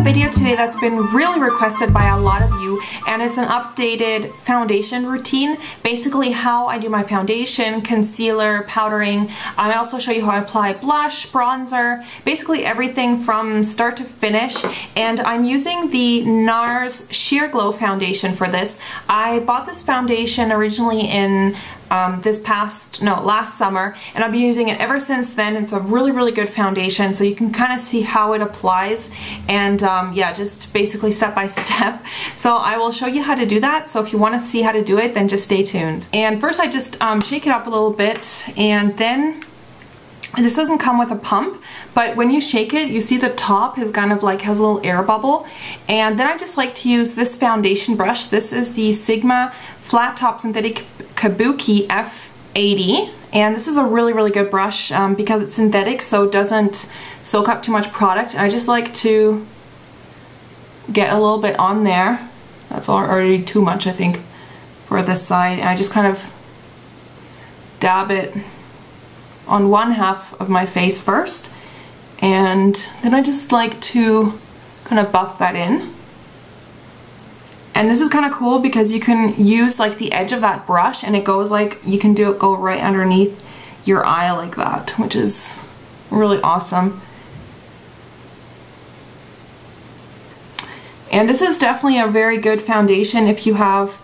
video today that's been really requested by a lot of you, and it's an updated foundation routine. Basically how I do my foundation, concealer, powdering. I also show you how I apply blush, bronzer, basically everything from start to finish. And I'm using the NARS Sheer Glow foundation for this. I bought this foundation originally in last summer, and I've been using it ever since then. It's a really good foundation, so you can kind of see how it applies, and yeah, just basically step by step. So I will show you how to do that, so if you want to see how to do it, then just stay tuned. And first I just shake it up a little bit, and then this doesn't come with a pump, but when you shake it, you see the top is kind of like has a little air bubble. And then I just like to use this foundation brush. This is the Sigma Flat Top Synthetic Kabuki F80, and this is a really good brush because it's synthetic, so it doesn't soak up too much product. And I just like to get a little bit on there. That's already too much, I think, for this side. And I just kind of dab it on one half of my face first, and then I just like to kind of buff that in. And this is kind of cool because you can use like the edge of that brush, and it goes like, you can do it go right underneath your eye like that, which is really awesome. And this is definitely a very good foundation if you have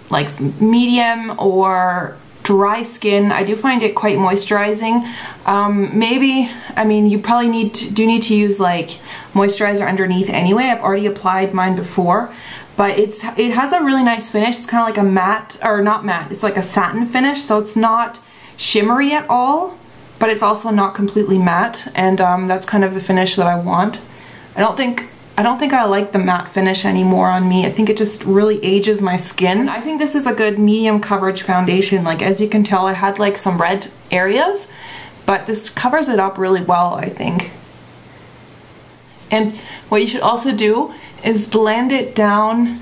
like medium or dry skin. I do find it quite moisturizing. Maybe, I mean, you probably do need to use like moisturizer underneath anyway. I've already applied mine before, but it has a really nice finish. It's kind of like a matte, or not matte, it's like a satin finish, so it's not shimmery at all, but it's also not completely matte, and that's kind of the finish that I want. I don't think I like the matte finish anymore on me. I think it just really ages my skin. I think this is a good medium coverage foundation. Like, as you can tell, I had like some red areas, but this covers it up really well, I think. And what you should also do is blend it down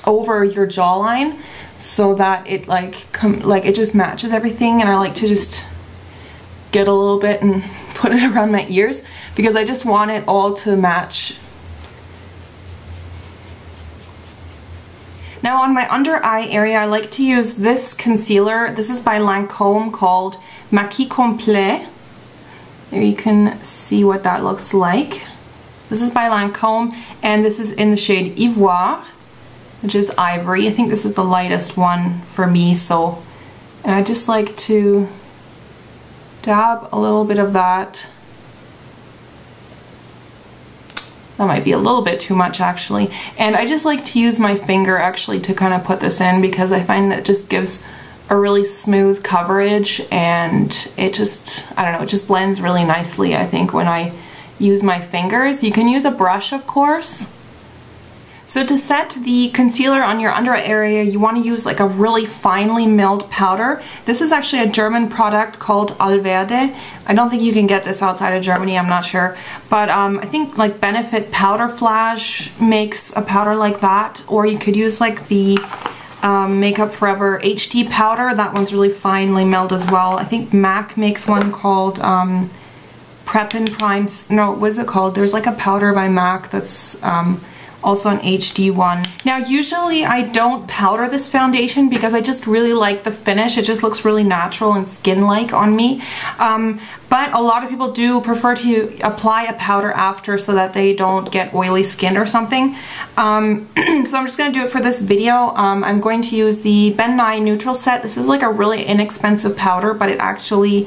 over your jawline so that it it just matches everything. And I like to just get a little bit and put it around my ears, because I just want it all to match. Now on my under eye area, I like to use this concealer. This is by Lancome, called Maquis Complet. There you can see what that looks like. This is by Lancome, and this is in the shade Ivoire, which is ivory. I think this is the lightest one for me, so, and I just like to dab a little bit of that. That might be a little bit too much, actually. And I just like to use my finger actually to kind of put this in, because I find that it just gives a really smooth coverage, and it just, I don't know, it just blends really nicely, I think, when I use my fingers. You can use a brush, of course. So to set the concealer on your under eye area, you want to use like a really finely milled powder. This is actually a German product called Alverde. I don't think you can get this outside of Germany, I'm not sure. But I think like Benefit Powder Flash makes a powder like that, or you could use like the Makeup Forever HD powder. That one's really finely milled as well. I think MAC makes one called Prep and Prime. No, what is it called? There's like a powder by MAC that's also an HD one. Now usually I don't powder this foundation because I just really like the finish. It just looks really natural and skin-like on me. But a lot of people do prefer to apply a powder after so that they don't get oily skin or something. So I'm just going to do it for this video. I'm going to use the Ben Nye Neutral Set. This is like a really inexpensive powder, but it actually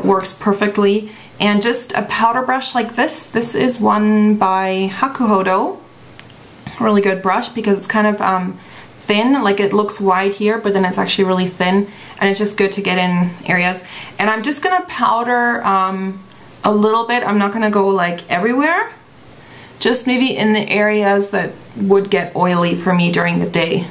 works perfectly. And just a powder brush like this. This is one by Hakuhodo. Really good brush because it's kind of thin, like it looks wide here, but then it's actually really thin, and it's just good to get in areas. And I'm just gonna powder a little bit. I'm not gonna go like everywhere, just maybe in the areas that would get oily for me during the day.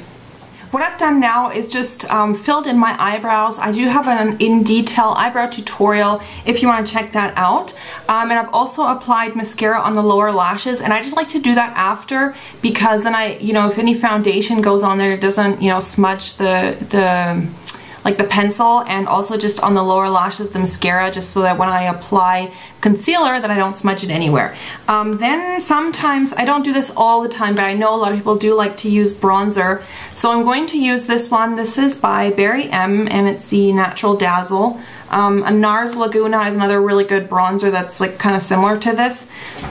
What I've done now is just filled in my eyebrows. I do have an in detail eyebrow tutorial if you want to check that out. And I've also applied mascara on the lower lashes, and I just like to do that after, because then I, you know, if any foundation goes on there, it doesn't, you know, smudge the pencil, and also just on the lower lashes the mascara, just so that when I apply concealer that I don't smudge it anywhere. Then sometimes, I don't do this all the time, but I know a lot of people do like to use bronzer. So I'm going to use this one. This is by Barry M, and it's the Natural Dazzle. A NARS Laguna is another really good bronzer that's like kind of similar to this.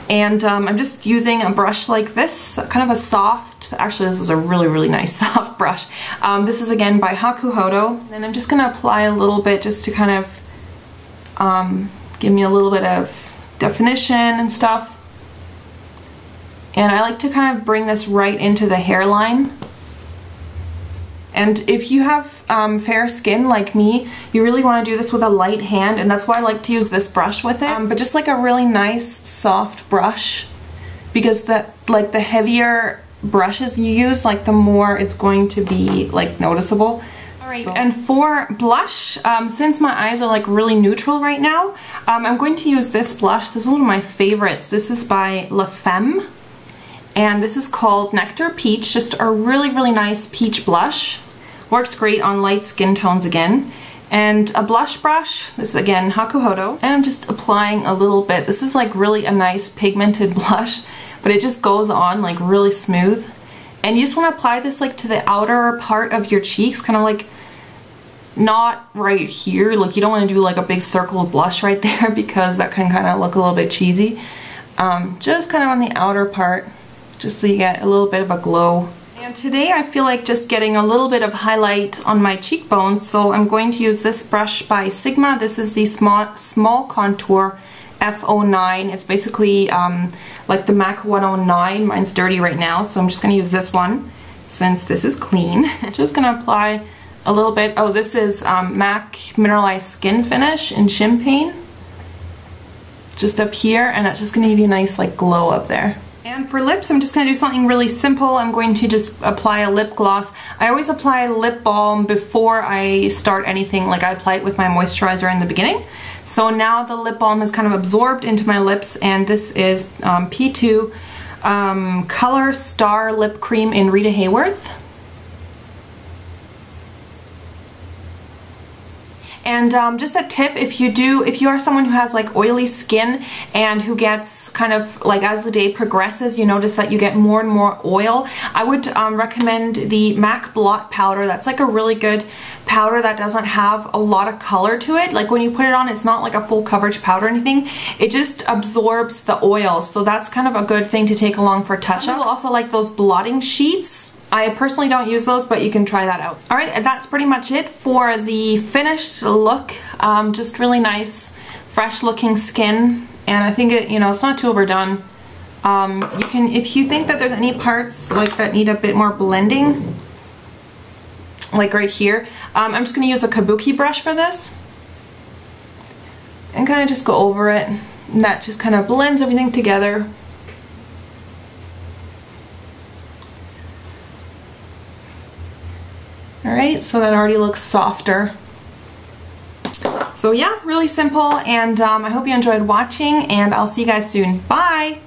And I'm just using a brush like this, kind of a soft, actually this is a really, really nice soft brush. This is again by Hakuhodo. And I'm just going to apply a little bit just to kind of give me a little bit of definition and stuff. And I like to kind of bring this right into the hairline. And if you have fair skin like me, you really want to do this with a light hand, and that's why I like to use this brush with it. But just like a really nice soft brush, because the heavier brushes you use, like the more it's going to be like noticeable. Alright, and for blush, since my eyes are like really neutral right now, I'm going to use this blush. This is one of my favorites. This is by La Femme, and this is called Nectar Peach. Just a really, really nice peach blush. Works great on light skin tones again. And a blush brush, this is again Hakuhodo, and I'm just applying a little bit. This is like really a nice pigmented blush, but it just goes on like really smooth. And you just want to apply this like to the outer part of your cheeks, kind of like not right here. Like you don't want to do like a big circle of blush right there because that can kind of look a little bit cheesy. Just kind of on the outer part, just so you get a little bit of a glow. And today I feel like just getting a little bit of highlight on my cheekbones, so I'm going to use this brush by Sigma. This is the Small Contour F09. It's basically like the MAC 109. Mine's dirty right now, so I'm just going to use this one since this is clean. Just going to apply a little bit. Oh, this is MAC Mineralized Skin Finish in Champagne. Just up here, and that's just going to give you a nice like glow up there. And for lips, I'm just going to do something really simple. I'm going to just apply a lip gloss. I always apply lip balm before I start anything, like I apply it with my moisturizer in the beginning. So now the lip balm has kind of absorbed into my lips, and this is P2 Color Star Lip Cream in Rita Hayworth. And just a tip, if you are someone who has like oily skin and who gets kind of like as the day progresses, you notice that you get more and more oil, I would recommend the MAC Blot Powder. That's like a really good powder that doesn't have a lot of color to it. Like when you put it on, it's not like a full coverage powder or anything. It just absorbs the oils, so that's kind of a good thing to take along for touch-up. People also like those blotting sheets. I personally don't use those, but you can try that out. Alright, that's pretty much it for the finished look. Just really nice, fresh looking skin, and I think it, it's not too overdone. You can, if you think that there's any parts like that need a bit more blending, like right here, I'm just going to use a kabuki brush for this and kind of just go over it, and that just kind of blends everything together. Alright, so that already looks softer. So yeah, really simple, and I hope you enjoyed watching, and I'll see you guys soon. Bye!